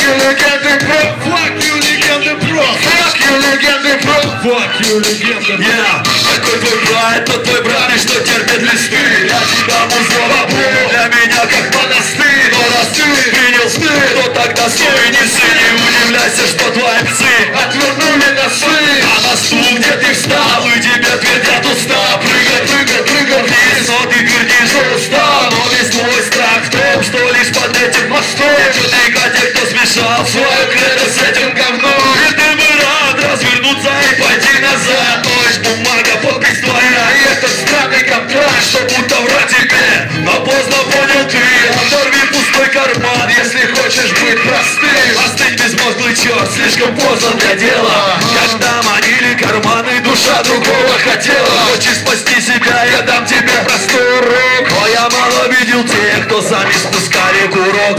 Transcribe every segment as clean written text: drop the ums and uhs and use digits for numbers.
you, легенды, bro. Fuck you, легенды, bro. Fuck you, легенды, bro. Fuck you, легенды, bro. Какой твой брат, тот твой брат, и что терпит листы. Для тебя музлова был, для меня как монастырь. Но раз ты принял стыд, то тогда стой, неси. Не удивляйся, что твои псы отвернули носы. А на стул, где ты встал, и тебе твердят уста. Прыгай, прыгай, прыгай вниз, но ты твердишь, что устал. Но весь твой страх в том, что лишь под этим мостом чудненько те, кто смешал свое кредо с этим говном. И ты бы рад развернуться и пойти назад. Но лишь бумага, подпись твоя, и этот странный контракт, что будто врать тебе. Но поздно понял ты, оторви пустой карман, если хочешь быть простым. Остынь безмозглый черт, слишком поздно для дела. Когда манили карманы, душа другого хотела. Хочешь спасти себя, я дам тебе простой урок. Но я мало видел тех, кто сами спускали курок.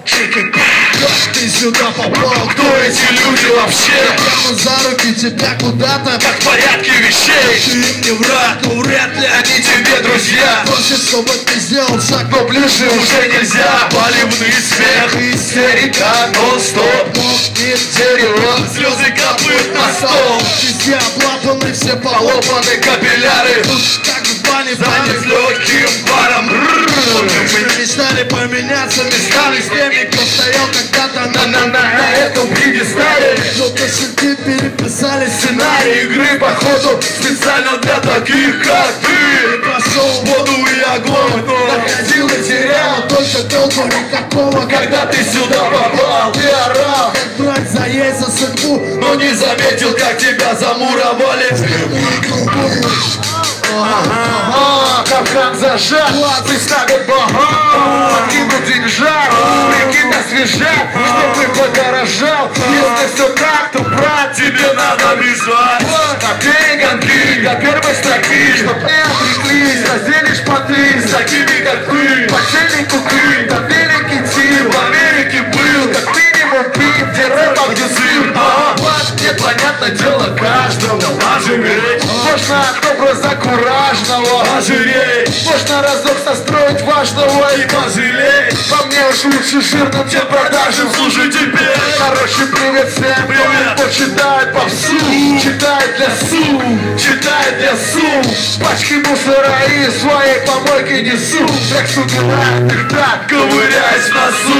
Как ты сюда попал? Кто эти люди вообще? Прямо за руки тебя куда-то, как в порядке вещей. Ты им не враг, но вряд ли они тебе друзья. Просят, чтобы ты сделал шаг, но ближе уже нельзя. Поливный смех, истерика, нон-стоп. Мокнет дерево, слезы капают на стол. Везде облапаны, все полопаны капилляры. Тут как в бане, занят легким паром. Мы мечтали поменяться местами с теми, кто стоял когда-то на этом пьедестале. Но кошельки переписали сценарий игры, походу, специально для таких, как ты. Прошел воду и огонь, находил и терял, только толку никакого. Когда ты сюда попал, ты орал, как брать за ей за судьбу, но не заметил, как тебя замуровали. Капкан зажат, приставят бога, подкинут деньжат, прикинь освежат, чтобы подорожал. Если все так, то, брат, тебе надо бежать. Напей гонки до первой строки, чтоб не отвлеклись, разделишь поты с такими, как ты. По цельнику ты, да великий тир, в Америке был, как минимум пить, где рэп, а где сыр. Нет, понятное дело, каждому ожиреть. Можно от образа куражного ожиреть. Можно разок состроить важного и пожалеть. По мне уж лучше жирным, чем продажем. Слушай теперь, короче, привет всем, кто читает попсу, читает для су, читает для су. Пачки мусора и своей помойки несу. Так сука, их так ковыряюсь в носу.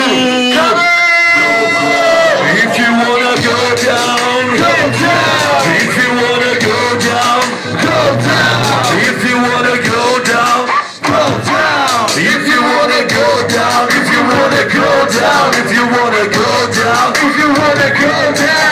If you wanna go down, go down. If you wanna go down, go down. If you wanna go down, go down. If you wanna go down, if you wanna go down, if you wanna go down, if you wanna go down.